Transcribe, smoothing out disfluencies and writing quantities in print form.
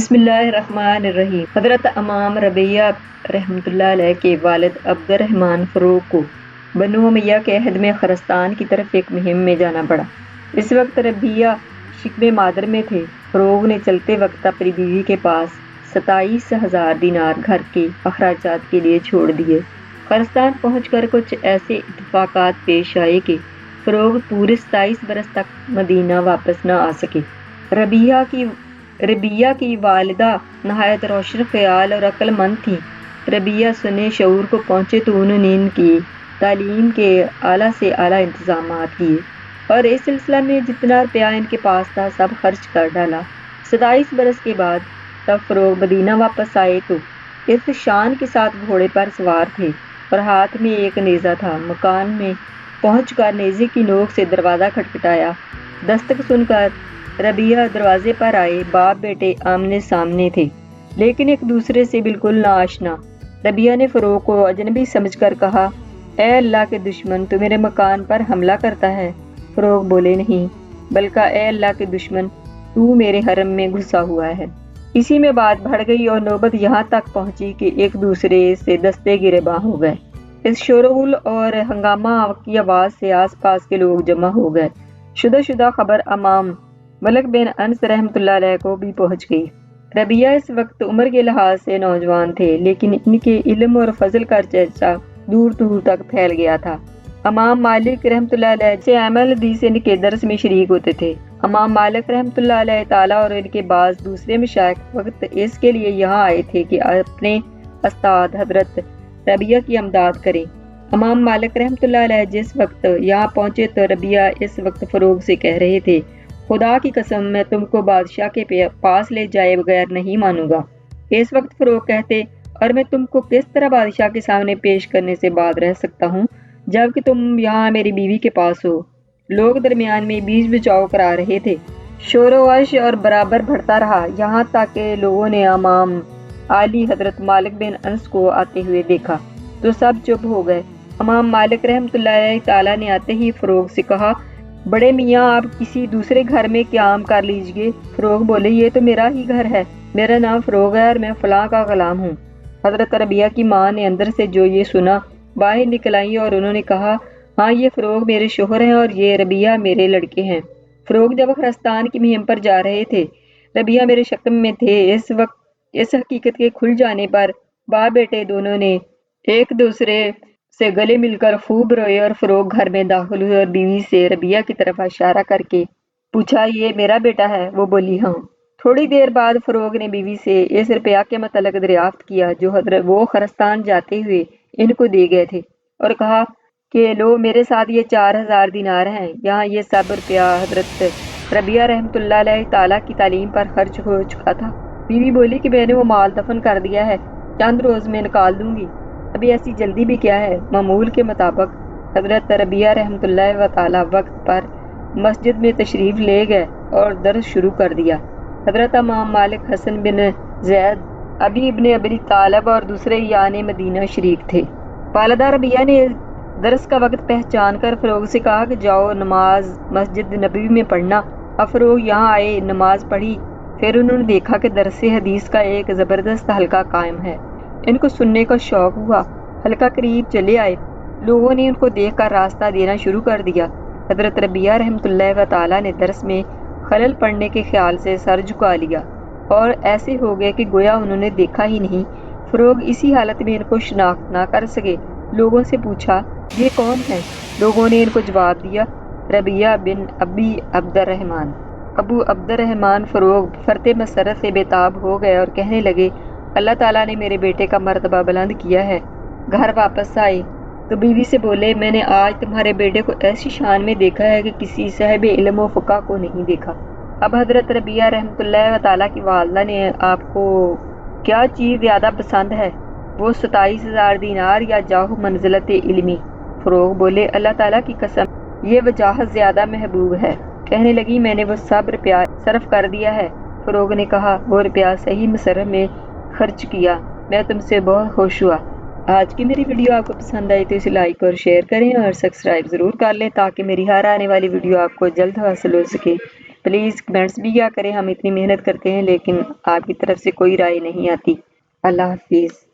بسم اللہ الرحمن الرحیم۔ حضرت امام ربیہ رحمۃ اللہ علیہ کے والد عبد الرحمن فروغ کو بنو امیہ کے عہد میں خراسان کی طرف ایک مہم میں جانا پڑا۔ اس وقت ربیہ شکم مادر میں تھے۔ فروغ نے چلتے وقت اپنی بیوی کے پاس 27,000 دینار گھر کے اخراجات کے لیے چھوڑ دیے۔ خراسان پہنچ کر کچھ ایسے اتفاقات پیش آئے کہ فروغ پورے 27 برس تک مدینہ واپس نہ آ سکے۔ ربیہ کی والدہ نہایت روشن خیال اور عقل مند تھیں۔ ربیہ سنے شعور کو پہنچے تو انہوں نے ان کی تعلیم کے اعلیٰ سے اعلیٰ انتظامات کیے اور اس سلسلہ میں جتنا روپیہ ان کے پاس تھا سب خرچ کر ڈالا۔ 27 برس کے بعد جب فروغ مدینہ واپس آئے تو اس شان کے ساتھ گھوڑے پر سوار تھے اور ہاتھ میں ایک نیزہ تھا۔ مکان میں پہنچ کر نیزے کی نوک سے دروازہ کھٹکھٹایا۔ دستک سن کر ربیہ دروازے پر آئے۔ باپ بیٹے آمنے سامنے تھے لیکن ایک دوسرے سے بالکل ناآشنا۔ ربیہ نے فروغ کو اجنبی سمجھ کر کہا، اے اللہ کے دشمن، تو میرے مکان پر حملہ کرتا ہے؟ فروغ بولے، نہیں، بلکہ اے اللہ کے دشمن، تو میرے حرم میں گھسا ہوا ہے۔ اسی میں بات بڑھ گئی اور نوبت یہاں تک پہنچی کہ ایک دوسرے سے دستے گریباں ہو گئے۔ اس شورغل اور ہنگامہ کی آواز سے آس پاس کے لوگ جمع ہو گئے۔ شدہ خبر امام ملک بن انس رحمۃ اللہ علیہ کو بھی پہنچ گئی۔ ربیہ اس وقت عمر کے لحاظ سے نوجوان تھے لیکن ان کے علم اور فضل کا چرچا دور دور تک پھیل گیا تھا۔ امام مالک رحمۃ اللہ علیہ سے اعمال حدیث ان کے درس میں شریک ہوتے تھے۔ امام مالک رحمۃ اللہ علیہ تعالیٰ اور ان کے بعض دوسرے مشائخ وقت اس کے لیے یہاں آئے تھے کہ اپنے استاد حضرت ربیہ کی امداد کریں۔ امام مالک رحمۃ اللہ علیہ جس وقت یہاں پہنچے تو ربیہ اس وقت فروغ سے کہہ رہے تھے، خدا کی قسم، میں تم کو بادشاہ کے پاس لے جائے بغیر نہیں مانوں گا۔ اس وقت فروغ کہتے، اور میں تم کو کس طرح بادشاہ کے سامنے پیش کرنے سے باز رہ سکتا ہوں جبکہ تم یہاں میری بیوی کے پاس ہو؟ لوگ درمیان میں بیچ بچاؤ کرا رہے تھے۔ شور و غش اور برابر بڑھتا رہا یہاں تک کہ لوگوں نے امام عالی حضرت مالک بن انس کو آتے ہوئے دیکھا تو سب چپ ہو گئے۔ امام مالک رحمۃ اللہ علیہ تعالیٰ نے آتے ہی فروغ سے کہا، بڑے میاں، آپ کسی دوسرے گھر میں قیام کر لیجئے۔ فروغ بولے، یہ تو میرا ہی گھر ہے، میرا نام فروغ ہے اور میں فلاں کا غلام ہوں۔ حضرت ربیہ کی ماں نے اندر سے جو یہ سنا باہر نکل آئیں اور انہوں نے کہا، ہاں، یہ فروغ میرے شوہر ہیں اور یہ ربیہ میرے لڑکے ہیں۔ فروغ جب خراسان کی مہم پر جا رہے تھے، ربیہ میرے شکم میں تھے۔ اس حقیقت کے کھل جانے پر باپ بیٹے دونوں نے ایک دوسرے سے گلے مل کر خوب روئے اور فروغ گھر میں داخل ہوئے اور بیوی سے ربیہ کی طرف اشارہ کر کے پوچھا، یہ میرا بیٹا ہے؟ وہ بولی، ہاں۔ تھوڑی دیر بعد فروغ نے بیوی سے اس روپیہ کے متعلق دریافت کیا جو وہ خراسان جاتے ہوئے ان کو دے گئے تھے اور کہا کہ لو، میرے ساتھ یہ 4,000 دینار ہیں۔ یہاں یہ سب روپیہ حضرت ربیہ رحمۃ اللہ علیہ تعالیٰ کی تعلیم پر خرچ ہو چکا تھا۔ بیوی بولی کہ میں نے وہ مال دفن کر دیا ہے، چند روز میں نکال دوں گی، ابھی ایسی جلدی بھی کیا ہے۔ معمول کے مطابق حضرت ربیہ رحمۃ اللہ تعالیٰ وقت پر مسجد میں تشریف لے گئے اور درس شروع کر دیا۔ حضرت امام مالک، حسن بن زید، ابی ابن ابی طالب اور دوسرے یان مدینہ شریک تھے۔ والدہ ربیہ نے درس کا وقت پہچان کر فروغ سے کہا کہ جاؤ نماز مسجد نبوی میں پڑھنا۔ اب فروغ یہاں آئے، نماز پڑھی، پھر انہوں نے دیکھا کہ درس حدیث کا ایک زبردست حلقہ قائم ہے۔ ان کو سننے کا شوق ہوا، حلقہ قریب چلے آئے۔ لوگوں نے ان کو دیکھ کر راستہ دینا شروع کر دیا۔ حضرت ربیہ رحمۃ اللہ تعالیٰ نے درس میں خلل پڑنے کے خیال سے سر جھکا لیا اور ایسے ہو گئے کہ گویا انہوں نے دیکھا ہی نہیں۔ فروغ اسی حالت میں ان کو شناخت نہ کر سکے۔ لوگوں سے پوچھا، یہ کون ہے؟ لوگوں نے ان کو جواب دیا، ربیہ بن ابی عبد الرحمن۔ ابو عبد الرحمن فروغ فرط مسرت سے بے تاب ہو گئے اور کہنے لگے، اللہ تعالیٰ نے میرے بیٹے کا مرتبہ بلند کیا ہے۔ گھر واپس آئے تو بیوی سے بولے، میں نے آج تمہارے بیٹے کو ایسی شان میں دیکھا ہے کہ کسی صاحب علم و فقہ کو نہیں دیکھا۔ اب حضرت ربیہ رحمۃ اللہ تعالیٰ کی والدہ نے آپ کو کیا چیز زیادہ پسند ہے، وہ 27,000 دینار یا جاہ منزلت علمی؟ فروغ بولے، اللہ تعالیٰ کی قسم، یہ وجاہت زیادہ محبوب ہے۔ کہنے لگی، میں نے وہ سب روپیہ صرف کر دیا ہے۔ فروغ نے کہا، وہ روپیہ صحیح مصرف میں خرچ کیا، میں تم سے بہت خوش ہوا۔ آج کی میری ویڈیو آپ کو پسند آئی تو اسے لائک اور شیئر کریں اور سبسکرائب ضرور کر لیں تاکہ میری ہر آنے والی ویڈیو آپ کو جلد حاصل ہو سکے۔ پلیز کمنٹس بھی کیا کریں، ہم اتنی محنت کرتے ہیں لیکن آپ کی طرف سے کوئی رائے نہیں آتی۔ اللہ حافظ۔